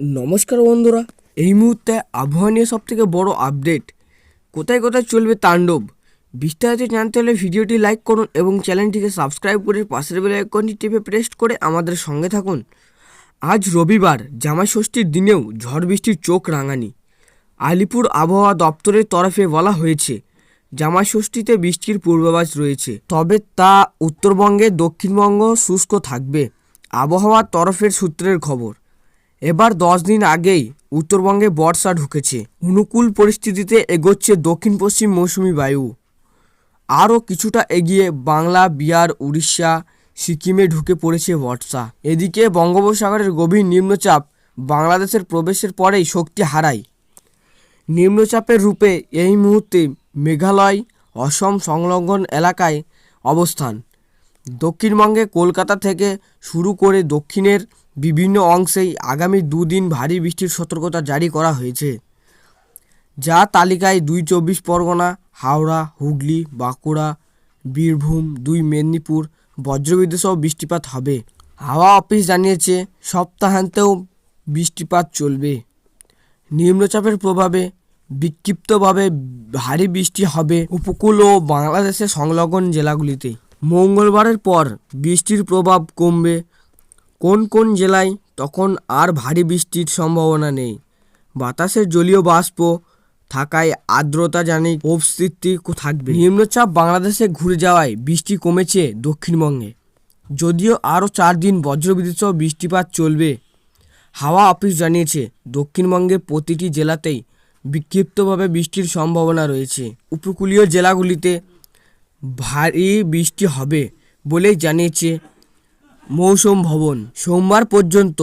নমস্কার বন্ধুরা, এই মুহূর্তে আবহাওয়া নিয়ে সবথেকে বড় আপডেট। কোথায় কোথায় চলবে তাণ্ডব, বিস্তারিত জানতে হলে ভিডিওটি লাইক করুন এবং চ্যানেলটিকে সাবস্ক্রাইব করে পাশের বেল আইকনটি টিপে প্রেস করে আমাদের সঙ্গে থাকুন। আজ রবিবার, জামাই ষষ্ঠীর দিনেও ঝড় বৃষ্টির চোখ রাঙানি। আলিপুর আবহাওয়া দপ্তরের তরফে বলা হয়েছে, জামাই ষষ্ঠীতে বৃষ্টির পূর্বাভাস রয়েছে, তবে তা উত্তরবঙ্গে দক্ষিণবঙ্গ শুষ্ক থাকবে। আবহাওয়ার তরফের সূত্রের খবর, এবার 10 দিন আগেই উত্তরবঙ্গে বর্ষা ঢুকেছে। অনুকূল পরিস্থিতিতে এগোচ্ছে দক্ষিণ পশ্চিম মৌসুমি বায়ু। আরও কিছুটা এগিয়ে বাংলা, বিহার, উড়িষ্যা, সিকিমে ঢুকে পড়েছে বর্ষা। এদিকে বঙ্গোপসাগরের গভীর নিম্নচাপ বাংলাদেশের প্রবেশের পরেই শক্তি হারায়। নিম্নচাপের রূপে এই মুহূর্তে মেঘালয়, অসম সংলগ্ন এলাকায় অবস্থান। দক্ষিণবঙ্গে কলকাতা থেকে শুরু করে দক্ষিণের বিভিন্ন অংশেই আগামী 2 দিন ভারী বৃষ্টির সতর্কতা জারি করা হয়েছে, যা তালিকায় 2 চব্বিশ পরগনা, হাওড়া, হুগলি, বাঁকুড়া, বীরভূম, 2 মেদিনীপুর বজ্রবিদ্যুৎ সহ বৃষ্টিপাত হবে। হাওয়া অফিস জানিয়েছে, সপ্তাহান্তেও বৃষ্টিপাত চলবে। নিম্নচাপের প্রভাবে বিক্ষিপ্তভাবে ভারী বৃষ্টি হবে উপকূল ও বাংলাদেশের সংলগ্ন জেলাগুলিতে। মঙ্গলবারের পর বৃষ্টির প্রভাব কমবে। কোন কোন জেলায় তখন আর ভারী বৃষ্টির সম্ভাবনা নেই। বাতাসের জলীয় বাষ্প থাকায় আর্দ্রতাজনিত অস্তিত্ব থাকবে। নিম্নচাপ বাংলাদেশে ঘুরে যাওয়ায় বৃষ্টি কমেছে দক্ষিণবঙ্গে, যদিও আরও 4 দিন বজ্রবিদ্যুৎ সহ বৃষ্টিপাত চলবে। হাওয়া অফিস জানিয়েছে, দক্ষিণবঙ্গের প্রতিটি জেলাতেই বিক্ষিপ্তভাবে বৃষ্টির সম্ভাবনা রয়েছে। উপকূলীয় জেলাগুলিতে ভারী বৃষ্টি হবে বলেই জানিয়েছে মৌসুম ভবন। সোমবার পর্যন্ত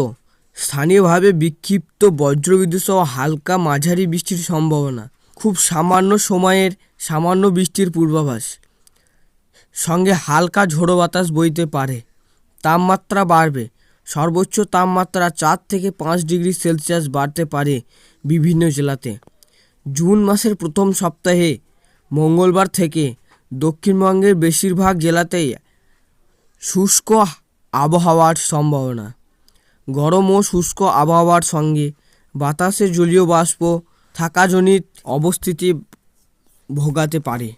স্থানীয়ভাবে বিক্ষিপ্ত বজ্রবিদ্যুৎ সহ হালকা মাঝারি বৃষ্টির সম্ভাবনা। খুব সামান্য সময়ের সামান্য বৃষ্টির পূর্বাভাস, সঙ্গে হালকা ঝোড়ো বাতাস বইতে পারে। তাপমাত্রা বাড়বে। সর্বোচ্চ তাপমাত্রা 4 থেকে 5 ডিগ্রি সেলসিয়াস বাড়তে পারে বিভিন্ন জেলাতে। জুন মাসের প্রথম সপ্তাহে মঙ্গলবার থেকে দক্ষিণবঙ্গের বেশিরভাগ জেলাতেই শুষ্ক আবহাওয়ার সম্ভাবনা। গরম ও শুষ্ক আবহাওয়ার সঙ্গে বাতাসে জলীয় বাষ্প থাকাজনিত অবস্থিতি ভোগাতে পারে।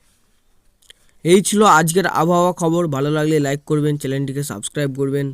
এই ছিল আজকের আবহাওয়া খবর। ভালো লাগলে লাইক করবেন, চ্যানেলটিকে সাবস্ক্রাইব করবেন।